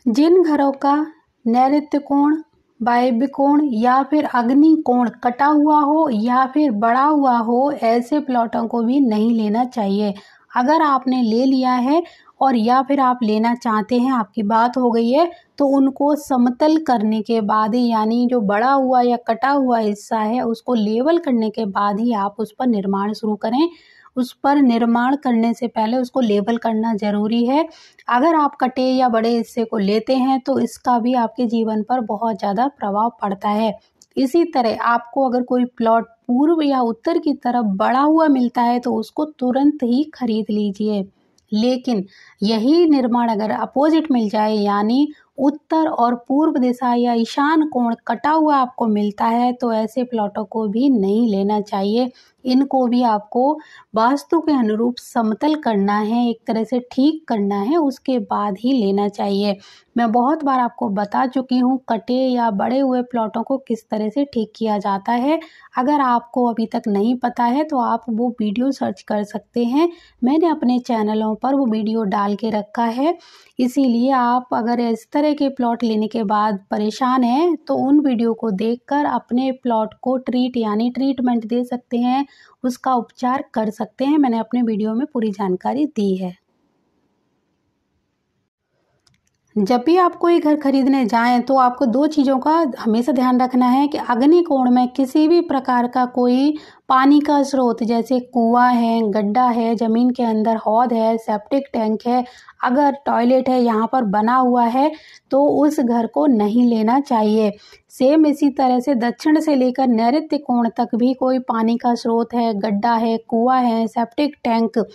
जिन घरों का नैऋत्य कोण, वायव्य कोण या फिर अग्नि कोण कटा हुआ हो या फिर बढ़ा हुआ हो, ऐसे प्लॉटों को भी नहीं लेना चाहिए। अगर आपने ले लिया है और या फिर आप लेना चाहते हैं, आपकी बात हो गई है, तो उनको समतल करने के बाद ही, यानी जो बढ़ा हुआ या कटा हुआ हिस्सा है उसको लेवल करने के बाद ही आप उस पर निर्माण शुरू करें। उस पर निर्माण करने से पहले उसको लेवल करना ज़रूरी है। अगर आप कटे या बड़े हिस्से को लेते हैं तो इसका भी आपके जीवन पर बहुत ज़्यादा प्रभाव पड़ता है। इसी तरह आपको अगर कोई प्लॉट पूर्व या उत्तर की तरफ बढ़ा हुआ मिलता है तो उसको तुरंत ही खरीद लीजिए। लेकिन यही निर्माण अगर अपोजिट मिल जाए, यानी उत्तर और पूर्व दिशा या ईशान कोण कटा हुआ आपको मिलता है, तो ऐसे प्लॉटों को भी नहीं लेना चाहिए। इनको भी आपको वास्तु के अनुरूप समतल करना है, एक तरह से ठीक करना है, उसके बाद ही लेना चाहिए। मैं बहुत बार आपको बता चुकी हूँ कटे या बड़े हुए प्लॉटों को किस तरह से ठीक किया जाता है। अगर आपको अभी तक नहीं पता है तो आप वो वीडियो सर्च कर सकते हैं। मैंने अपने चैनलों पर वो वीडियो डाल के रखा है। इसीलिए आप अगर इस तरह के प्लॉट लेने के बाद परेशान हैं तो उन वीडियो को देखकर अपने प्लॉट को ट्रीटमेंट दे सकते हैं, उसका उपचार कर सकते हैं। मैंने अपने वीडियो में पूरी जानकारी दी है। जब भी आप कोई घर खरीदने जाएं तो आपको दो चीज़ों का हमेशा ध्यान रखना है कि अग्नि कोण में किसी भी प्रकार का कोई पानी का स्रोत, जैसे कुआं है, गड्ढा है, ज़मीन के अंदर हौद है, सेप्टिक टैंक है, अगर टॉयलेट है यहाँ पर बना हुआ है तो उस घर को नहीं लेना चाहिए। सेम इसी तरह से दक्षिण से लेकर नैऋत्य कोण तक भी कोई पानी का स्रोत है, गड्ढा है, कुआं है, सेप्टिक टैंक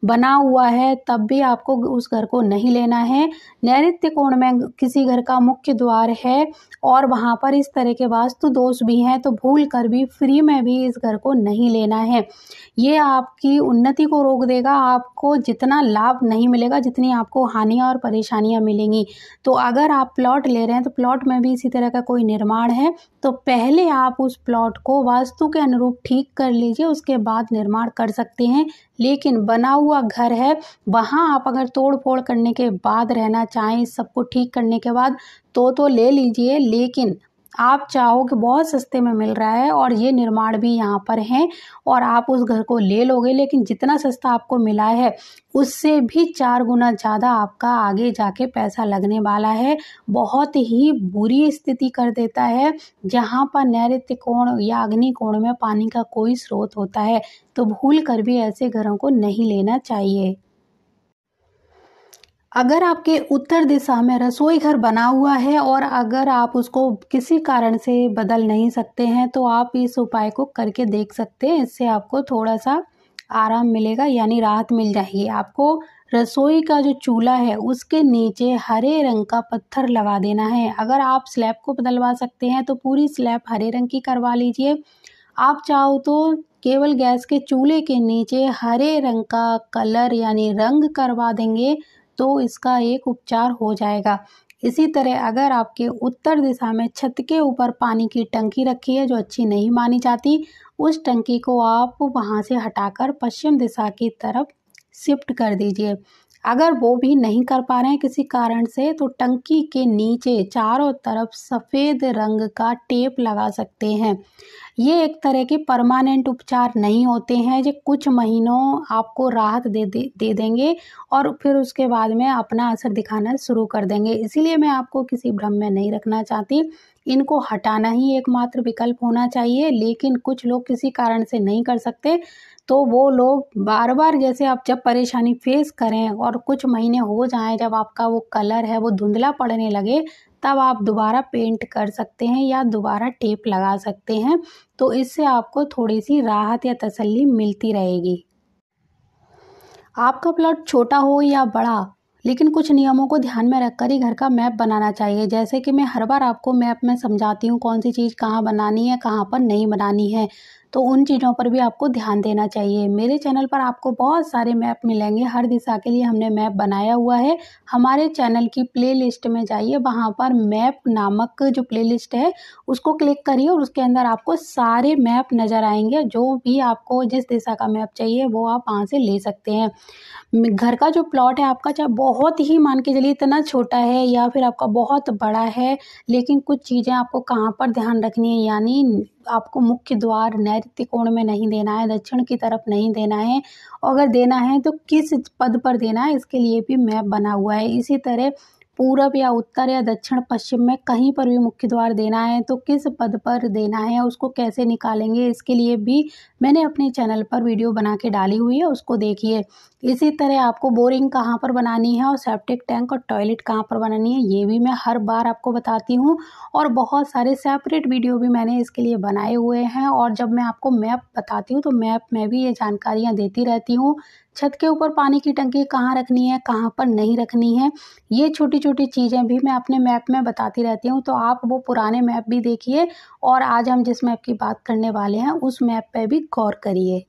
बना हुआ है, तब भी आपको उस घर को नहीं लेना है। नैऋत्य कोण में किसी घर का मुख्य द्वार है और वहाँ पर इस तरह के वास्तु दोष भी हैं तो भूल कर भी फ्री में भी इस घर को नहीं लेना है। ये आपकी उन्नति को रोक देगा, आपको जितना लाभ नहीं मिलेगा जितनी आपको हानियाँ और परेशानियाँ मिलेंगी। तो अगर आप प्लॉट ले रहे हैं तो प्लॉट में भी इसी तरह का कोई निर्माण है तो पहले आप उस प्लॉट को वास्तु के अनुरूप ठीक कर लीजिए, उसके बाद निर्माण कर सकते हैं। लेकिन बना हुआ घर है, वहाँ आप अगर तोड़ फोड़ करने के बाद रहना चाहें, इस सबको ठीक करने के बाद, तो ले लीजिए। लेकिन आप चाहो कि बहुत सस्ते में मिल रहा है और ये निर्माण भी यहाँ पर हैं और आप उस घर को ले लोगे, लेकिन जितना सस्ता आपको मिला है उससे भी 4 गुना ज़्यादा आपका आगे जाके पैसा लगने वाला है। बहुत ही बुरी स्थिति कर देता है जहाँ पर नैऋत्य कोण या अग्नि कोण में पानी का कोई स्रोत होता है, तो भूल कर भी ऐसे घरों को नहीं लेना चाहिए। अगर आपके उत्तर दिशा में रसोई घर बना हुआ है और अगर आप उसको किसी कारण से बदल नहीं सकते हैं तो आप इस उपाय को करके देख सकते हैं। इससे आपको थोड़ा सा आराम मिलेगा, यानी राहत मिल जाएगी। आपको रसोई का जो चूल्हा है उसके नीचे हरे रंग का पत्थर लगा देना है। अगर आप स्लैब को बदलवा सकते हैं तो पूरी स्लैब हरे रंग की करवा लीजिए। आप चाहो तो केवल गैस के चूल्हे के नीचे हरे रंग का कलर यानी रंग करवा देंगे तो इसका एक उपचार हो जाएगा। इसी तरह अगर आपके उत्तर दिशा में छत के ऊपर पानी की टंकी रखी है जो अच्छी नहीं मानी जाती, उस टंकी को आप वहां से हटाकर पश्चिम दिशा की तरफ शिफ्ट कर दीजिए। अगर वो भी नहीं कर पा रहे हैं किसी कारण से तो टंकी के नीचे चारों तरफ सफ़ेद रंग का टेप लगा सकते हैं। ये एक तरह के परमानेंट उपचार नहीं होते हैं, जो कुछ महीनों आपको राहत दे देंगे और फिर उसके बाद में अपना असर दिखाना शुरू कर देंगे। इसीलिए मैं आपको किसी भ्रम में नहीं रखना चाहती। इनको हटाना ही एकमात्र विकल्प होना चाहिए, लेकिन कुछ लोग किसी कारण से नहीं कर सकते तो वो लोग बार बार, जैसे आप जब परेशानी फेस करें और कुछ महीने हो जाएं, जब आपका वो कलर है वो धुंधला पड़ने लगे, तब आप दोबारा पेंट कर सकते हैं या दोबारा टेप लगा सकते हैं। तो इससे आपको थोड़ी सी राहत या तसल्ली मिलती रहेगी। आपका प्लॉट छोटा हो या बड़ा, लेकिन कुछ नियमों को ध्यान में रखकर ही घर का मैप बनाना चाहिए। जैसे कि मैं हर बार आपको मैप में समझाती हूँ कौन सी चीज़ कहाँ बनानी है, कहाँ पर नहीं बनानी है। तो उन चीज़ों पर भी आपको ध्यान देना चाहिए। मेरे चैनल पर आपको बहुत सारे मैप मिलेंगे, हर दिशा के लिए हमने मैप बनाया हुआ है। हमारे चैनल की प्लेलिस्ट में जाइए, वहाँ पर मैप नामक जो प्लेलिस्ट है उसको क्लिक करिए और उसके अंदर आपको सारे मैप नज़र आएंगे। जो भी आपको जिस दिशा का मैप चाहिए वो आप वहाँ से ले सकते हैं। घर का जो प्लॉट है आपका, चाहे बहुत ही मान के चलिए इतना छोटा है या फिर आपका बहुत बड़ा है, लेकिन कुछ चीज़ें आपको कहाँ पर ध्यान रखनी है, यानी आपको मुख्य द्वार नैऋत्य कोण में नहीं देना है, दक्षिण की तरफ नहीं देना है, और अगर देना है तो किस पद पर देना है, इसके लिए भी मैप बना हुआ है। इसी तरह पूरब या उत्तर या दक्षिण पश्चिम में कहीं पर भी मुख्य द्वार देना है तो किस पद पर देना है, उसको कैसे निकालेंगे, इसके लिए भी मैंने अपने चैनल पर वीडियो बना के डाली हुई है, उसको देखिए। इसी तरह आपको बोरिंग कहाँ पर बनानी है और सेप्टिक टैंक और टॉयलेट कहाँ पर बनानी है, ये भी मैं हर बार आपको बताती हूँ। और बहुत सारे सेपरेट वीडियो भी मैंने इसके लिए बनाए हुए हैं। और जब मैं आपको मैप बताती हूँ तो मैप में भी ये जानकारियाँ देती रहती हूँ। छत के ऊपर पानी की टंकी कहाँ रखनी है, कहाँ पर नहीं रखनी है, ये छोटी छोटी चीज़ें भी मैं अपने मैप में बताती रहती हूँ। तो आप वो पुराने मैप भी देखिए और आज हम जिस मैप की बात करने वाले हैं उस मैप पे भी गौर करिए।